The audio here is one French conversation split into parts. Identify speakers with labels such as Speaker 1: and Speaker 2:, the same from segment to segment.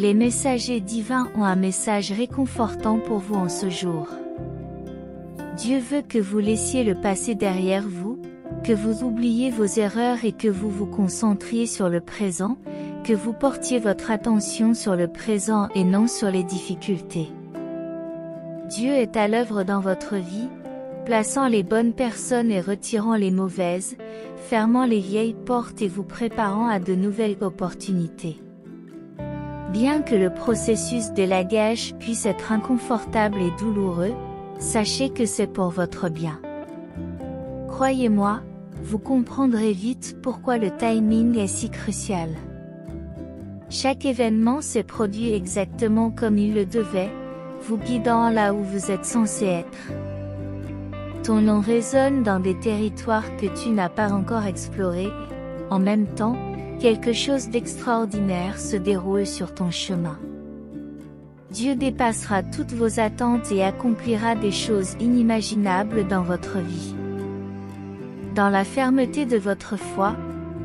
Speaker 1: Les messagers divins ont un message réconfortant pour vous en ce jour. Dieu veut que vous laissiez le passé derrière vous, que vous oubliez vos erreurs et que vous vous concentriez sur le présent, que vous portiez votre attention sur le présent et non sur les difficultés. Dieu est à l'œuvre dans votre vie, plaçant les bonnes personnes et retirant les mauvaises, fermant les vieilles portes et vous préparant à de nouvelles opportunités. Bien que le processus d'élagage puisse être inconfortable et douloureux, sachez que c'est pour votre bien. Croyez-moi, vous comprendrez vite pourquoi le timing est si crucial. Chaque événement s'est produit exactement comme il le devait, vous guidant là où vous êtes censé être. Ton nom résonne dans des territoires que tu n'as pas encore explorés, en même temps, quelque chose d'extraordinaire se déroule sur ton chemin. Dieu dépassera toutes vos attentes et accomplira des choses inimaginables dans votre vie. Dans la fermeté de votre foi,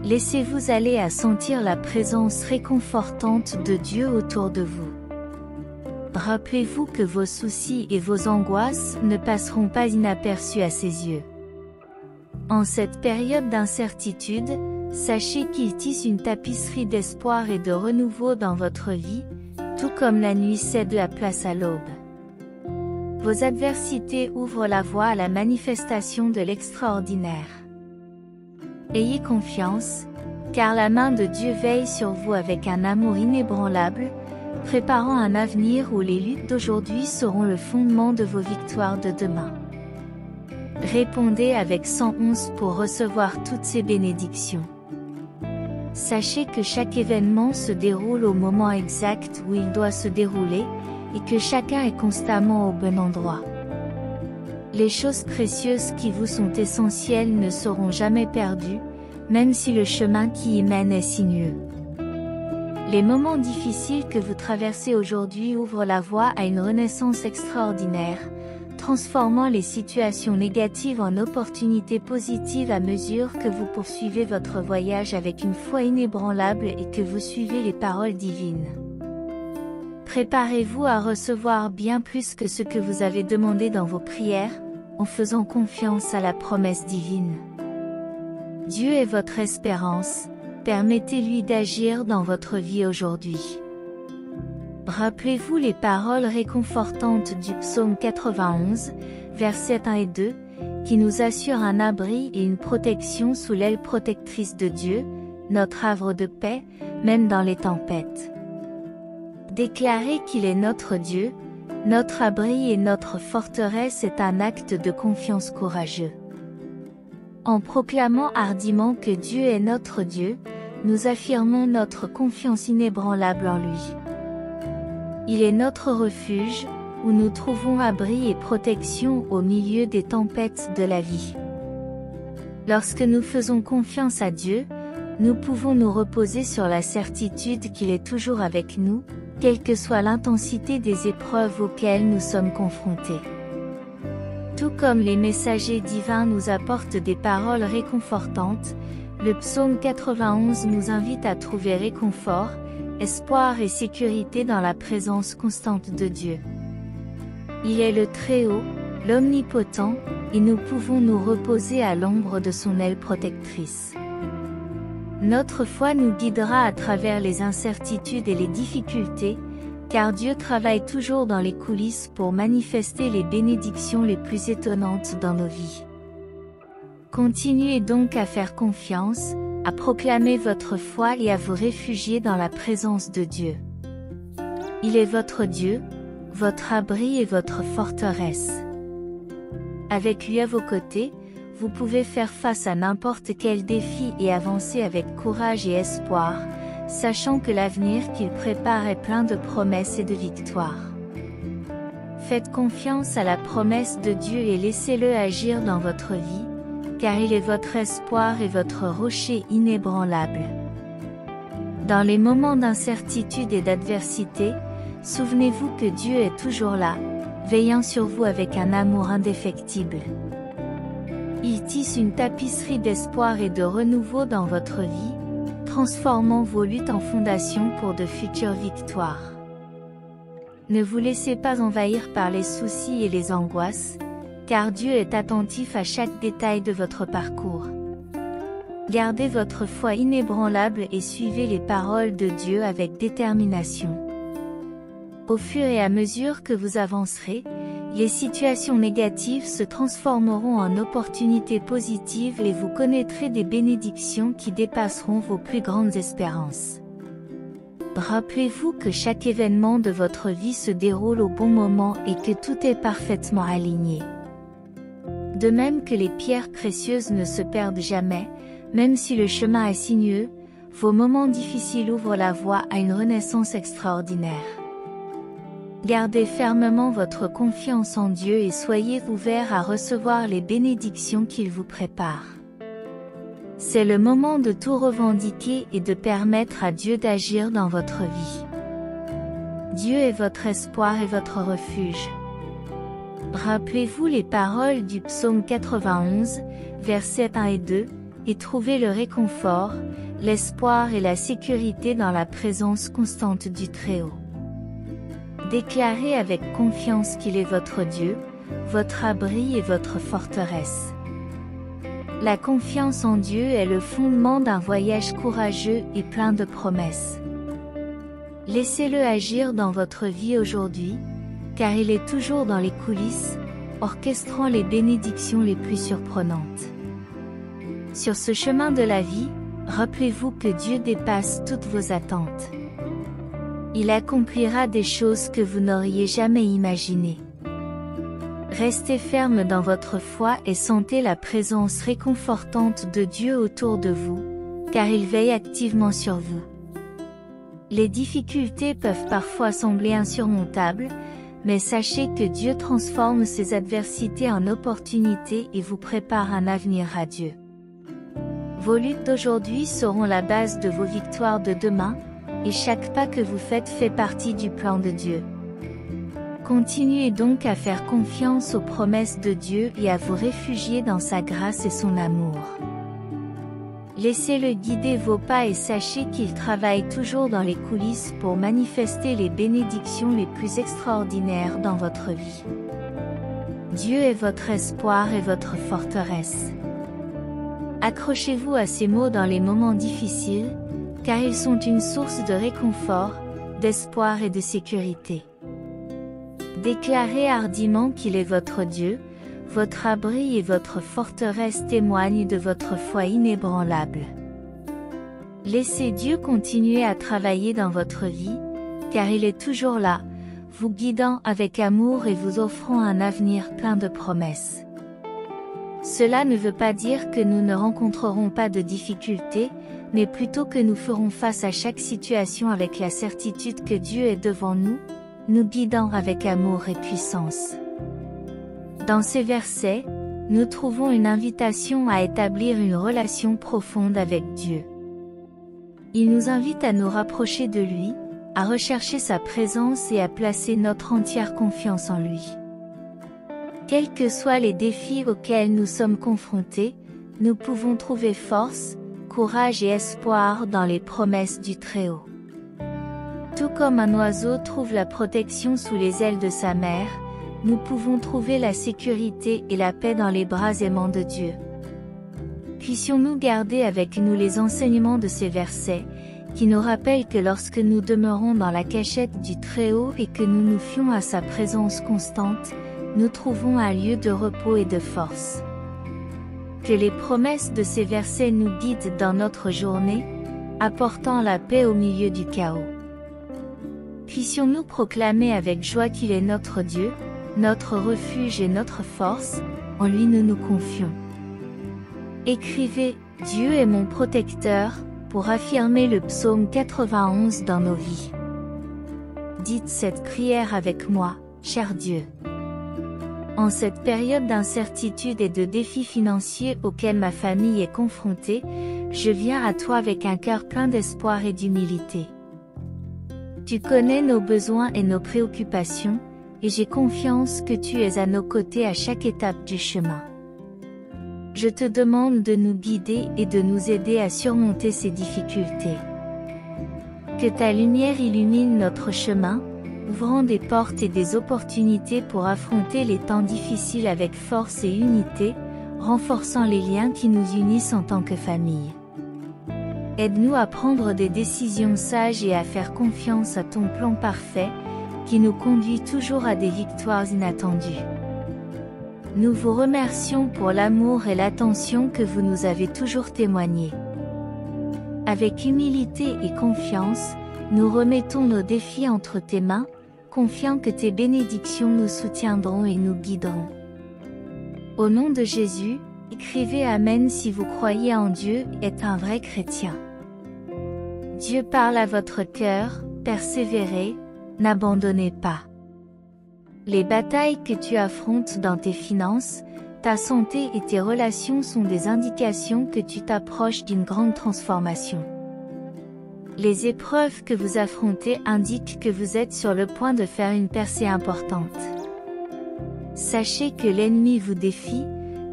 Speaker 1: laissez-vous aller à sentir la présence réconfortante de Dieu autour de vous. Rappelez-vous que vos soucis et vos angoisses ne passeront pas inaperçus à ses yeux. En cette période d'incertitude, sachez qu'il tisse une tapisserie d'espoir et de renouveau dans votre vie, tout comme la nuit cède la place à l'aube. Vos adversités ouvrent la voie à la manifestation de l'extraordinaire. Ayez confiance, car la main de Dieu veille sur vous avec un amour inébranlable, préparant un avenir où les luttes d'aujourd'hui seront le fondement de vos victoires de demain. Répondez avec 111 pour recevoir toutes ces bénédictions. Sachez que chaque événement se déroule au moment exact où il doit se dérouler, et que chacun est constamment au bon endroit. Les choses précieuses qui vous sont essentielles ne seront jamais perdues, même si le chemin qui y mène est sinueux. Les moments difficiles que vous traversez aujourd'hui ouvrent la voie à une renaissance extraordinaire, transformant les situations négatives en opportunités positives à mesure que vous poursuivez votre voyage avec une foi inébranlable et que vous suivez les paroles divines. Préparez-vous à recevoir bien plus que ce que vous avez demandé dans vos prières, en faisant confiance à la promesse divine. Dieu est votre espérance, permettez-lui d'agir dans votre vie aujourd'hui. Rappelez-vous les paroles réconfortantes du psaume 91, versets 1 et 2, qui nous assurent un abri et une protection sous l'aile protectrice de Dieu, notre havre de paix, même dans les tempêtes. Déclarer qu'il est notre Dieu, notre abri et notre forteresse est un acte de confiance courageux. En proclamant hardiment que Dieu est notre Dieu, nous affirmons notre confiance inébranlable en lui. Il est notre refuge, où nous trouvons abri et protection au milieu des tempêtes de la vie. Lorsque nous faisons confiance à Dieu, nous pouvons nous reposer sur la certitude qu'il est toujours avec nous, quelle que soit l'intensité des épreuves auxquelles nous sommes confrontés. Tout comme les messagers divins nous apportent des paroles réconfortantes, le psaume 91 nous invite à trouver réconfort, espoir et sécurité dans la présence constante de Dieu. Il est le Très-Haut, l'Omnipotent, et nous pouvons nous reposer à l'ombre de son aile protectrice. Notre foi nous guidera à travers les incertitudes et les difficultés, car Dieu travaille toujours dans les coulisses pour manifester les bénédictions les plus étonnantes dans nos vies. Continuez donc à faire confiance, à proclamer votre foi et à vous réfugier dans la présence de Dieu. Il est votre Dieu, votre abri et votre forteresse. Avec lui à vos côtés, vous pouvez faire face à n'importe quel défi et avancer avec courage et espoir, sachant que l'avenir qu'il prépare est plein de promesses et de victoires. Faites confiance à la promesse de Dieu et laissez-le agir dans votre vie, car il est votre espoir et votre rocher inébranlable. Dans les moments d'incertitude et d'adversité, souvenez-vous que Dieu est toujours là, veillant sur vous avec un amour indéfectible. Il tisse une tapisserie d'espoir et de renouveau dans votre vie, transformant vos luttes en fondation pour de futures victoires. Ne vous laissez pas envahir par les soucis et les angoisses, car Dieu est attentif à chaque détail de votre parcours. Gardez votre foi inébranlable et suivez les paroles de Dieu avec détermination. Au fur et à mesure que vous avancerez, les situations négatives se transformeront en opportunités positives et vous connaîtrez des bénédictions qui dépasseront vos plus grandes espérances. Rappelez-vous que chaque événement de votre vie se déroule au bon moment et que tout est parfaitement aligné. De même que les pierres précieuses ne se perdent jamais, même si le chemin est sinueux, vos moments difficiles ouvrent la voie à une renaissance extraordinaire. Gardez fermement votre confiance en Dieu et soyez ouverts à recevoir les bénédictions qu'il vous prépare. C'est le moment de tout revendiquer et de permettre à Dieu d'agir dans votre vie. Dieu est votre espoir et votre refuge. Rappelez-vous les paroles du psaume 91, versets 1 et 2, et trouvez le réconfort, l'espoir et la sécurité dans la présence constante du Très-Haut. Déclarez avec confiance qu'il est votre Dieu, votre abri et votre forteresse. La confiance en Dieu est le fondement d'un voyage courageux et plein de promesses. Laissez-le agir dans votre vie aujourd'hui, car il est toujours dans les coulisses, orchestrant les bénédictions les plus surprenantes. Sur ce chemin de la vie, rappelez-vous que Dieu dépasse toutes vos attentes. Il accomplira des choses que vous n'auriez jamais imaginées. Restez ferme dans votre foi et sentez la présence réconfortante de Dieu autour de vous, car il veille activement sur vous. Les difficultés peuvent parfois sembler insurmontables, mais sachez que Dieu transforme ces adversités en opportunités et vous prépare un avenir radieux. Vos luttes d'aujourd'hui seront la base de vos victoires de demain, et chaque pas que vous faites fait partie du plan de Dieu. Continuez donc à faire confiance aux promesses de Dieu et à vous réfugier dans sa grâce et son amour. Laissez-le guider vos pas et sachez qu'il travaille toujours dans les coulisses pour manifester les bénédictions les plus extraordinaires dans votre vie. Dieu est votre espoir et votre forteresse. Accrochez-vous à ces mots dans les moments difficiles, car ils sont une source de réconfort, d'espoir et de sécurité. Déclarez hardiment qu'il est votre Dieu, votre abri et votre forteresse témoignent de votre foi inébranlable. Laissez Dieu continuer à travailler dans votre vie, car il est toujours là, vous guidant avec amour et vous offrant un avenir plein de promesses. Cela ne veut pas dire que nous ne rencontrerons pas de difficultés, mais plutôt que nous ferons face à chaque situation avec la certitude que Dieu est devant nous, nous guidant avec amour et puissance. Dans ces versets, nous trouvons une invitation à établir une relation profonde avec Dieu. Il nous invite à nous rapprocher de lui, à rechercher sa présence et à placer notre entière confiance en lui. Quels que soient les défis auxquels nous sommes confrontés, nous pouvons trouver force, courage et espoir dans les promesses du Très-Haut. Tout comme un oiseau trouve la protection sous les ailes de sa mère, nous pouvons trouver la sécurité et la paix dans les bras aimants de Dieu. Puissions-nous garder avec nous les enseignements de ces versets, qui nous rappellent que lorsque nous demeurons dans la cachette du Très-Haut et que nous nous fions à sa présence constante, nous trouvons un lieu de repos et de force. Que les promesses de ces versets nous guident dans notre journée, apportant la paix au milieu du chaos. Puissions-nous proclamer avec joie qu'il est notre Dieu, notre refuge et notre force, en lui nous nous confions. Écrivez « Dieu est mon protecteur » pour affirmer le psaume 91 dans nos vies. Dites cette prière avec moi, cher Dieu. En cette période d'incertitude et de défis financiers auxquels ma famille est confrontée, je viens à toi avec un cœur plein d'espoir et d'humilité. Tu connais nos besoins et nos préoccupations, et j'ai confiance que tu es à nos côtés à chaque étape du chemin. Je te demande de nous guider et de nous aider à surmonter ces difficultés. Que ta lumière illumine notre chemin, ouvrant des portes et des opportunités pour affronter les temps difficiles avec force et unité, renforçant les liens qui nous unissent en tant que famille. Aide-nous à prendre des décisions sages et à faire confiance à ton plan parfait, qui nous conduit toujours à des victoires inattendues. Nous vous remercions pour l'amour et l'attention que vous nous avez toujours témoigné. Avec humilité et confiance, nous remettons nos défis entre tes mains, confiants que tes bénédictions nous soutiendront et nous guideront. Au nom de Jésus, écrivez Amen si vous croyez en Dieu et êtes un vrai chrétien. Dieu parle à votre cœur, persévérez, n'abandonnez pas. Les batailles que tu affrontes dans tes finances, ta santé et tes relations sont des indications que tu t'approches d'une grande transformation. Les épreuves que vous affrontez indiquent que vous êtes sur le point de faire une percée importante. Sachez que l'ennemi vous défie,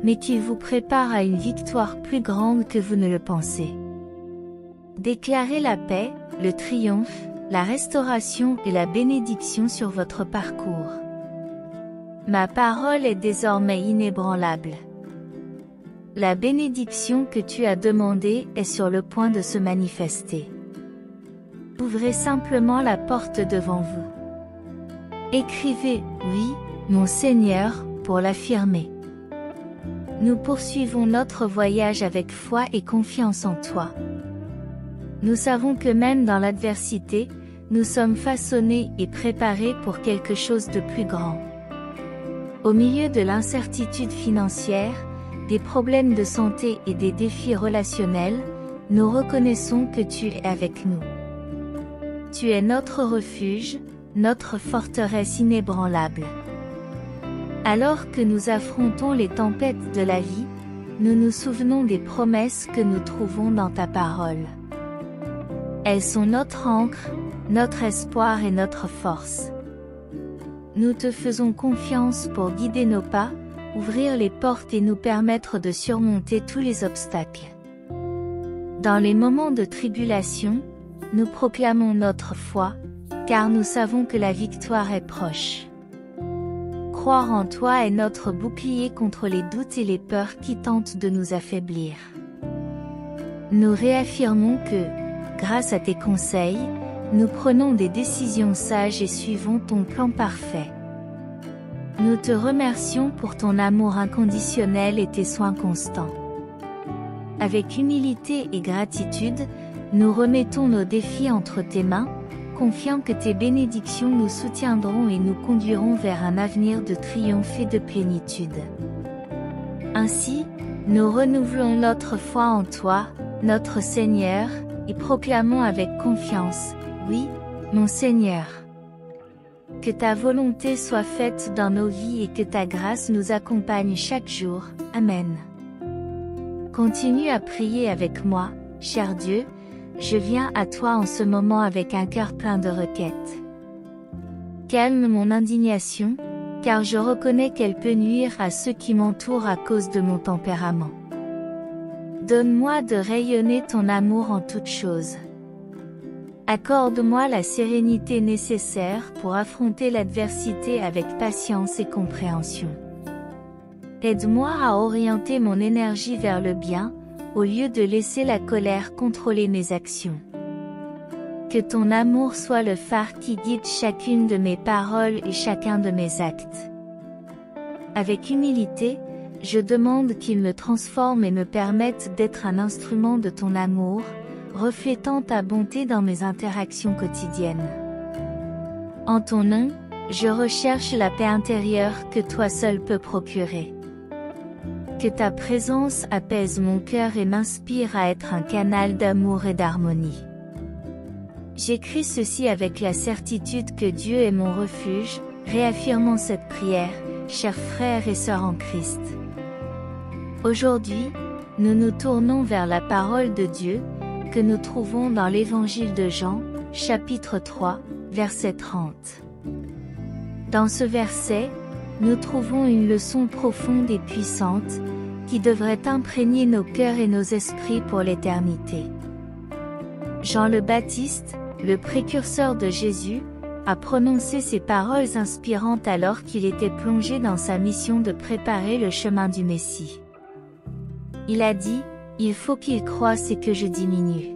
Speaker 1: mais qu'il vous prépare à une victoire plus grande que vous ne le pensez. Déclarez la paix, le triomphe, la restauration et la bénédiction sur votre parcours. Ma parole est désormais inébranlable. La bénédiction que tu as demandée est sur le point de se manifester. Ouvrez simplement la porte devant vous. Écrivez « Oui, mon Seigneur » pour l'affirmer. Nous poursuivons notre voyage avec foi et confiance en toi. Nous savons que même dans l'adversité, nous sommes façonnés et préparés pour quelque chose de plus grand. Au milieu de l'incertitude financière, des problèmes de santé et des défis relationnels, nous reconnaissons que tu es avec nous. Tu es notre refuge, notre forteresse inébranlable. Alors que nous affrontons les tempêtes de la vie, nous nous souvenons des promesses que nous trouvons dans ta parole. Elles sont notre ancre, notre espoir et notre force. Nous te faisons confiance pour guider nos pas, ouvrir les portes et nous permettre de surmonter tous les obstacles. Dans les moments de tribulation, nous proclamons notre foi, car nous savons que la victoire est proche. Croire en toi est notre bouclier contre les doutes et les peurs qui tentent de nous affaiblir. Nous réaffirmons que, grâce à tes conseils, nous prenons des décisions sages et suivons ton plan parfait. Nous te remercions pour ton amour inconditionnel et tes soins constants. Avec humilité et gratitude, nous remettons nos défis entre tes mains, confiants que tes bénédictions nous soutiendront et nous conduiront vers un avenir de triomphe et de plénitude. Ainsi, nous renouvelons notre foi en toi, notre Seigneur, et proclamons avec confiance: oui, mon Seigneur. Que ta volonté soit faite dans nos vies et que ta grâce nous accompagne chaque jour. Amen. Continue à prier avec moi, cher Dieu, je viens à toi en ce moment avec un cœur plein de requêtes. Calme mon indignation, car je reconnais qu'elle peut nuire à ceux qui m'entourent à cause de mon tempérament. Donne-moi de rayonner ton amour en toutes choses. Accorde-moi la sérénité nécessaire pour affronter l'adversité avec patience et compréhension. Aide-moi à orienter mon énergie vers le bien, au lieu de laisser la colère contrôler mes actions. Que ton amour soit le phare qui guide chacune de mes paroles et chacun de mes actes. Avec humilité, je demande qu'il me transforme et me permette d'être un instrument de ton amour, reflétant ta bonté dans mes interactions quotidiennes. En ton nom, je recherche la paix intérieure que toi seul peux procurer. Que ta présence apaise mon cœur et m'inspire à être un canal d'amour et d'harmonie. J'écris ceci avec la certitude que Dieu est mon refuge, réaffirmons cette prière, chers frères et sœurs en Christ. Aujourd'hui, nous nous tournons vers la parole de Dieu, que nous trouvons dans l'Évangile de Jean, chapitre 3, verset 30. Dans ce verset, nous trouvons une leçon profonde et puissante, qui devrait imprégner nos cœurs et nos esprits pour l'éternité. Jean le Baptiste, le précurseur de Jésus, a prononcé ces paroles inspirantes alors qu'il était plongé dans sa mission de préparer le chemin du Messie. Il a dit, « Il faut qu'il croisse et que je diminue ».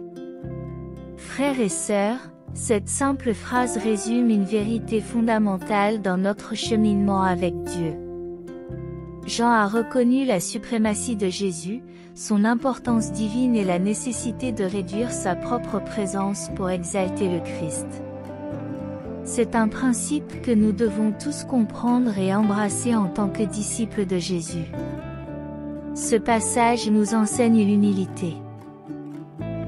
Speaker 1: Frères et sœurs, cette simple phrase résume une vérité fondamentale dans notre cheminement avec Dieu. Jean a reconnu la suprématie de Jésus, son importance divine et la nécessité de réduire sa propre présence pour exalter le Christ. C'est un principe que nous devons tous comprendre et embrasser en tant que disciples de Jésus. Ce passage nous enseigne l'humilité.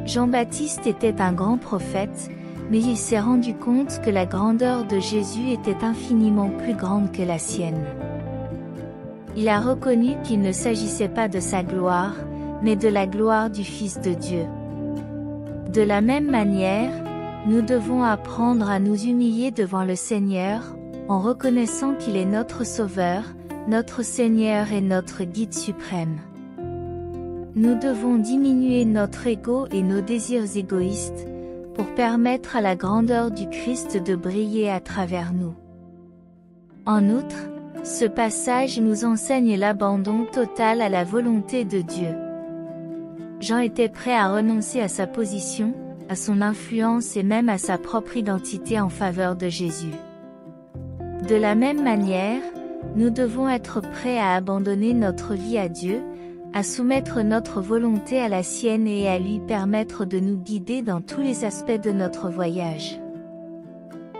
Speaker 1: Jean-Baptiste était un grand prophète, mais il s'est rendu compte que la grandeur de Jésus était infiniment plus grande que la sienne. Il a reconnu qu'il ne s'agissait pas de sa gloire, mais de la gloire du Fils de Dieu. De la même manière, nous devons apprendre à nous humilier devant le Seigneur, en reconnaissant qu'il est notre Sauveur, notre Seigneur et notre Guide suprême. Nous devons diminuer notre ego et nos désirs égoïstes, pour permettre à la grandeur du Christ de briller à travers nous. En outre, ce passage nous enseigne l'abandon total à la volonté de Dieu. Jean était prêt à renoncer à sa position, à son influence et même à sa propre identité en faveur de Jésus. De la même manière, nous devons être prêts à abandonner notre vie à Dieu, à soumettre notre volonté à la sienne et à lui permettre de nous guider dans tous les aspects de notre voyage.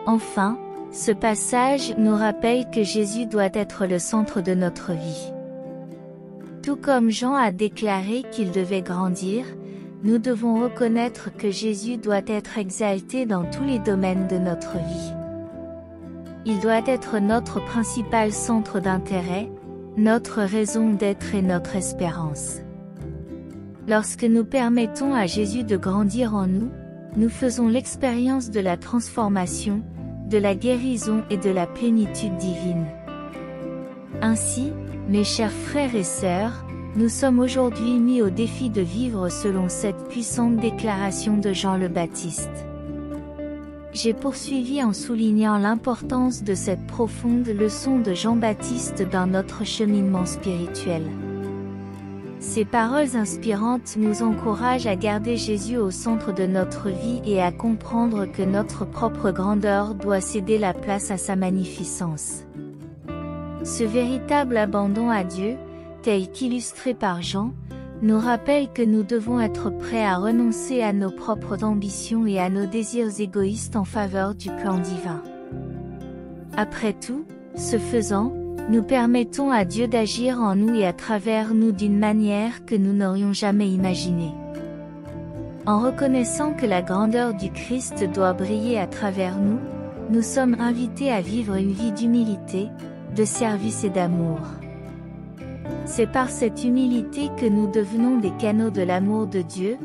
Speaker 1: Enfin, ce passage nous rappelle que Jésus doit être le centre de notre vie. Tout comme Jean a déclaré qu'il devait grandir, nous devons reconnaître que Jésus doit être exalté dans tous les domaines de notre vie. Il doit être notre principal centre d'intérêt, notre raison d'être et notre espérance. Lorsque nous permettons à Jésus de grandir en nous, nous faisons l'expérience de la transformation, de la guérison et de la plénitude divine. Ainsi, mes chers frères et sœurs, nous sommes aujourd'hui mis au défi de vivre selon cette puissante déclaration de Jean le Baptiste. J'ai poursuivi en soulignant l'importance de cette profonde leçon de Jean-Baptiste dans notre cheminement spirituel. Ces paroles inspirantes nous encouragent à garder Jésus au centre de notre vie et à comprendre que notre propre grandeur doit céder la place à sa magnificence. Ce véritable abandon à Dieu, tel qu'illustré par Jean, nous rappelle que nous devons être prêts à renoncer à nos propres ambitions et à nos désirs égoïstes en faveur du plan divin. Après tout, ce faisant, nous permettons à Dieu d'agir en nous et à travers nous d'une manière que nous n'aurions jamais imaginée. En reconnaissant que la grandeur du Christ doit briller à travers nous, nous sommes invités à vivre une vie d'humilité, de service et d'amour. C'est par cette humilité que nous devenons des canaux de l'amour de Dieu,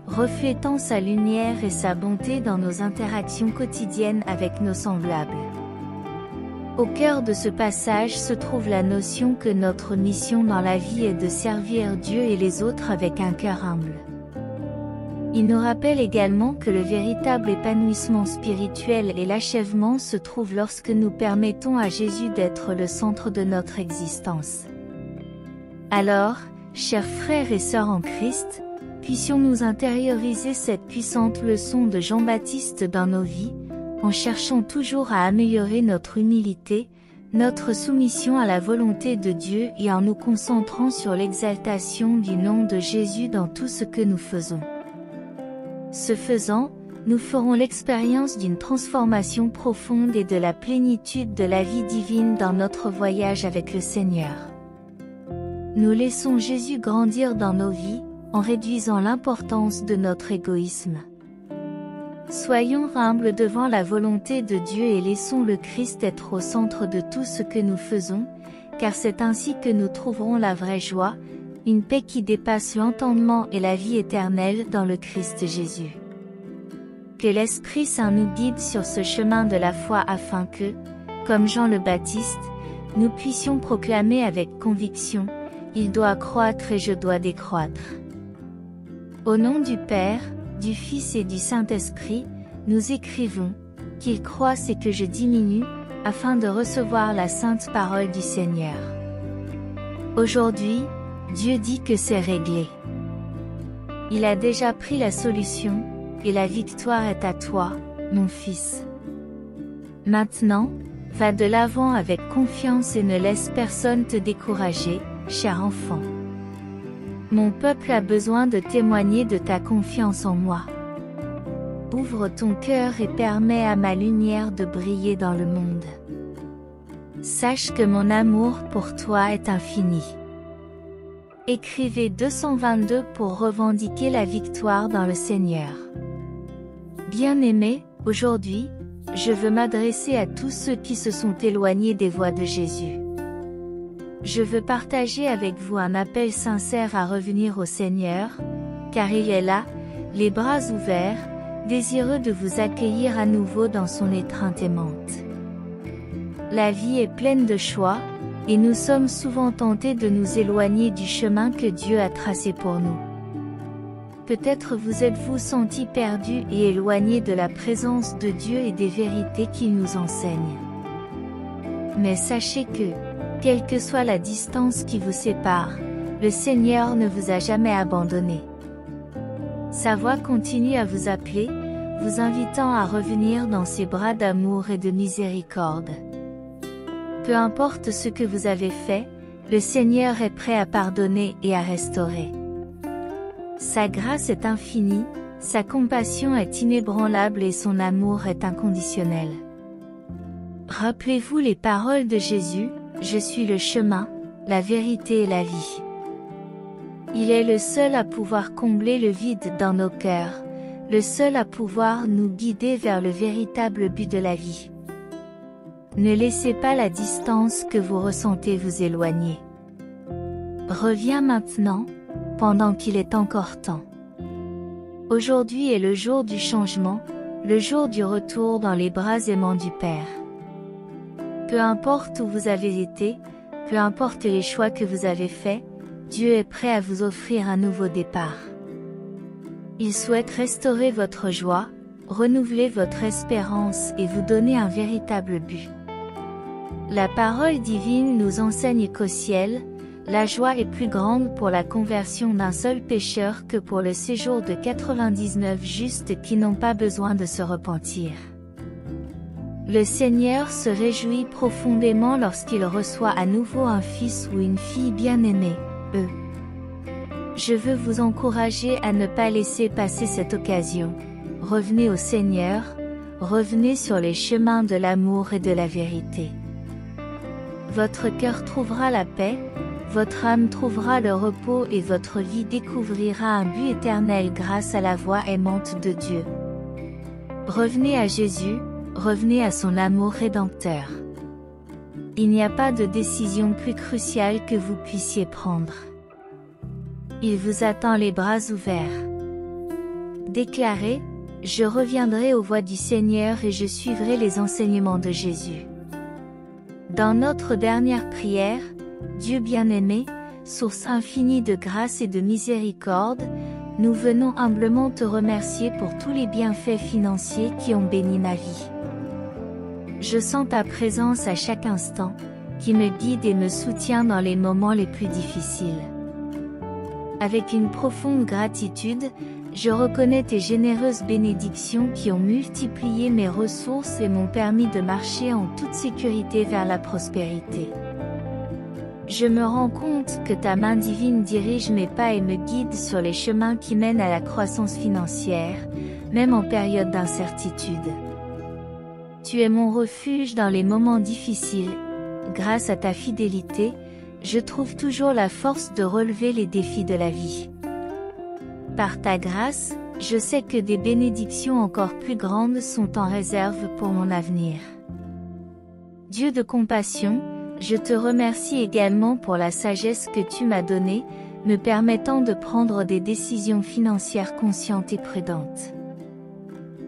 Speaker 1: reflétant sa lumière et sa bonté dans nos interactions quotidiennes avec nos semblables. Au cœur de ce passage se trouve la notion que notre mission dans la vie est de servir Dieu et les autres avec un cœur humble. Il nous rappelle également que le véritable épanouissement spirituel et l'achèvement se trouvent lorsque nous permettons à Jésus d'être le centre de notre existence. Alors, chers frères et sœurs en Christ, puissions-nous intérioriser cette puissante leçon de Jean-Baptiste dans nos vies, en cherchant toujours à améliorer notre humilité, notre soumission à la volonté de Dieu et en nous concentrant sur l'exaltation du nom de Jésus dans tout ce que nous faisons. Ce faisant, nous ferons l'expérience d'une transformation profonde et de la plénitude de la vie divine dans notre voyage avec le Seigneur. Nous laissons Jésus grandir dans nos vies, en réduisant l'importance de notre égoïsme. Soyons humbles devant la volonté de Dieu et laissons le Christ être au centre de tout ce que nous faisons, car c'est ainsi que nous trouverons la vraie joie, une paix qui dépasse l'entendement et la vie éternelle dans le Christ Jésus. Que l'Esprit Saint nous guide sur ce chemin de la foi afin que, comme Jean le Baptiste, nous puissions proclamer avec conviction, il doit croître et je dois décroître. Au nom du Père, du Fils et du Saint-Esprit, nous écrivons, qu'il croisse et que je diminue, afin de recevoir la sainte parole du Seigneur. Aujourd'hui, Dieu dit que c'est réglé. Il a déjà pris la solution, et la victoire est à toi, mon fils. Maintenant, va de l'avant avec confiance et ne laisse personne te décourager, cher enfant. Mon peuple a besoin de témoigner de ta confiance en moi. Ouvre ton cœur et permets à ma lumière de briller dans le monde. Sache que mon amour pour toi est infini. Écrivez 222 pour revendiquer la victoire dans le Seigneur. Bien-aimés, aujourd'hui, je veux m'adresser à tous ceux qui se sont éloignés des voies de Jésus. Je veux partager avec vous un appel sincère à revenir au Seigneur, car il est là, les bras ouverts, désireux de vous accueillir à nouveau dans son étreinte aimante. La vie est pleine de choix, et nous sommes souvent tentés de nous éloigner du chemin que Dieu a tracé pour nous. Peut-être vous êtes-vous senti perdu et éloigné de la présence de Dieu et des vérités qu'il nous enseigne. Mais sachez que, quelle que soit la distance qui vous sépare, le Seigneur ne vous a jamais abandonné. Sa voix continue à vous appeler, vous invitant à revenir dans ses bras d'amour et de miséricorde. Peu importe ce que vous avez fait, le Seigneur est prêt à pardonner et à restaurer. Sa grâce est infinie, sa compassion est inébranlable et son amour est inconditionnel. Rappelez-vous les paroles de Jésus, « Je suis le chemin, la vérité et la vie ». Il est le seul à pouvoir combler le vide dans nos cœurs, le seul à pouvoir nous guider vers le véritable but de la vie. Ne laissez pas la distance que vous ressentez vous éloigner. Reviens maintenant, pendant qu'il est encore temps. Aujourd'hui est le jour du changement, le jour du retour dans les bras aimants du Père. Peu importe où vous avez été, peu importe les choix que vous avez faits, Dieu est prêt à vous offrir un nouveau départ. Il souhaite restaurer votre joie, renouveler votre espérance et vous donner un véritable but. La parole divine nous enseigne qu'au ciel, la joie est plus grande pour la conversion d'un seul pécheur que pour le séjour de 99 justes qui n'ont pas besoin de se repentir. Le Seigneur se réjouit profondément lorsqu'il reçoit à nouveau un fils ou une fille bien-aimée, eux. Je veux vous encourager à ne pas laisser passer cette occasion. Revenez au Seigneur, revenez sur les chemins de l'amour et de la vérité. Votre cœur trouvera la paix, votre âme trouvera le repos et votre vie découvrira un but éternel grâce à la voix aimante de Dieu. Revenez à Jésus, revenez à son amour rédempteur. Il n'y a pas de décision plus cruciale que vous puissiez prendre. Il vous attend les bras ouverts. Déclarez, « Je reviendrai aux voies du Seigneur et je suivrai les enseignements de Jésus ». Dans notre dernière prière, Dieu bien-aimé, source infinie de grâce et de miséricorde, nous venons humblement te remercier pour tous les bienfaits financiers qui ont béni ma vie. Je sens ta présence à chaque instant, qui me guide et me soutient dans les moments les plus difficiles. Avec une profonde gratitude, je reconnais tes généreuses bénédictions qui ont multiplié mes ressources et m'ont permis de marcher en toute sécurité vers la prospérité. Je me rends compte que ta main divine dirige mes pas et me guide sur les chemins qui mènent à la croissance financière, même en période d'incertitude. Tu es mon refuge dans les moments difficiles. Grâce à ta fidélité, je trouve toujours la force de relever les défis de la vie. Par ta grâce, je sais que des bénédictions encore plus grandes sont en réserve pour mon avenir. Dieu de compassion, je te remercie également pour la sagesse que tu m'as donnée, me permettant de prendre des décisions financières conscientes et prudentes.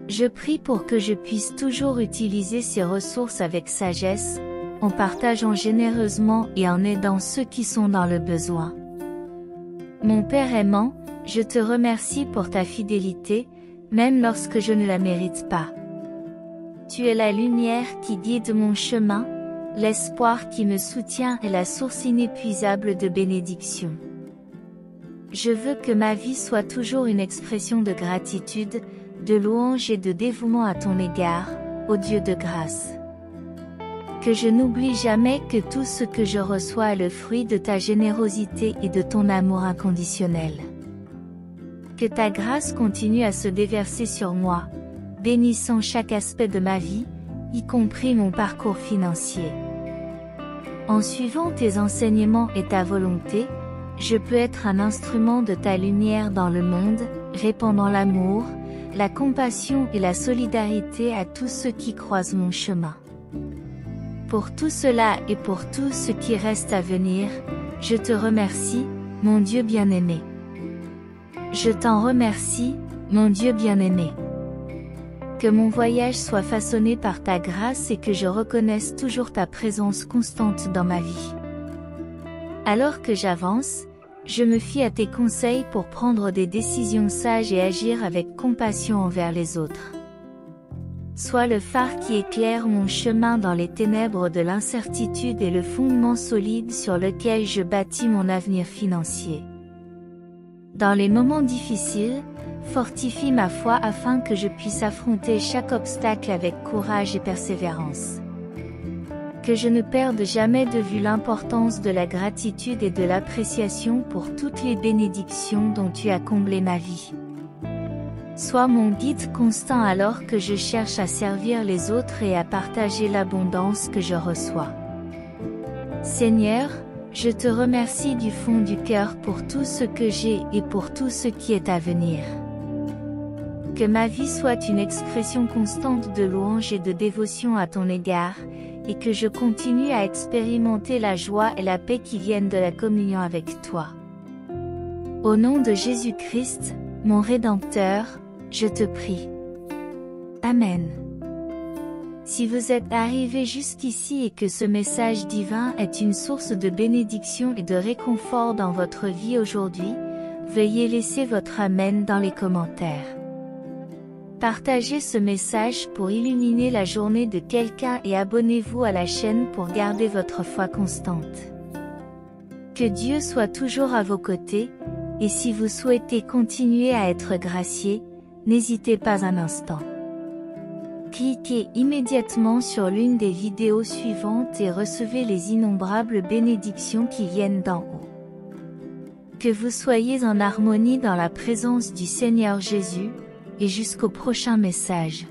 Speaker 1: Je prie pour que je puisse toujours utiliser ces ressources avec sagesse, en partageant généreusement et en aidant ceux qui sont dans le besoin. Mon Père aimant, je te remercie pour ta fidélité, même lorsque je ne la mérite pas. Tu es la lumière qui guide mon chemin, l'espoir qui me soutient et la source inépuisable de bénédiction. Je veux que ma vie soit toujours une expression de gratitude, de louange et de dévouement à ton égard, ô Dieu de grâce. Que je n'oublie jamais que tout ce que je reçois est le fruit de ta générosité et de ton amour inconditionnel. Que ta grâce continue à se déverser sur moi, bénissant chaque aspect de ma vie, y compris mon parcours financier. En suivant tes enseignements et ta volonté, je peux être un instrument de ta lumière dans le monde, répandant l'amour, la compassion et la solidarité à tous ceux qui croisent mon chemin. Pour tout cela et pour tout ce qui reste à venir, je te remercie, mon Dieu bien-aimé. Je t'en remercie, mon Dieu bien-aimé. Que mon voyage soit façonné par ta grâce et que je reconnaisse toujours ta présence constante dans ma vie. Alors que j'avance, je me fie à tes conseils pour prendre des décisions sages et agir avec compassion envers les autres. Sois le phare qui éclaire mon chemin dans les ténèbres de l'incertitude et le fondement solide sur lequel je bâtis mon avenir financier. Dans les moments difficiles, fortifie ma foi afin que je puisse affronter chaque obstacle avec courage et persévérance. Que je ne perde jamais de vue l'importance de la gratitude et de l'appréciation pour toutes les bénédictions dont tu as comblé ma vie. Sois mon guide constant alors que je cherche à servir les autres et à partager l'abondance que je reçois. Seigneur, je te remercie du fond du cœur pour tout ce que j'ai et pour tout ce qui est à venir. Que ma vie soit une expression constante de louange et de dévotion à ton égard, et que je continue à expérimenter la joie et la paix qui viennent de la communion avec toi. Au nom de Jésus-Christ, mon Rédempteur, je te prie. Amen. Si vous êtes arrivé jusqu'ici et que ce message divin est une source de bénédiction et de réconfort dans votre vie aujourd'hui, veuillez laisser votre Amen dans les commentaires. Partagez ce message pour illuminer la journée de quelqu'un et abonnez-vous à la chaîne pour garder votre foi constante. Que Dieu soit toujours à vos côtés, et si vous souhaitez continuer à être gracié, n'hésitez pas un instant. Cliquez immédiatement sur l'une des vidéos suivantes et recevez les innombrables bénédictions qui viennent d'en haut. Que vous soyez en harmonie dans la présence du Seigneur Jésus, et jusqu'au prochain message.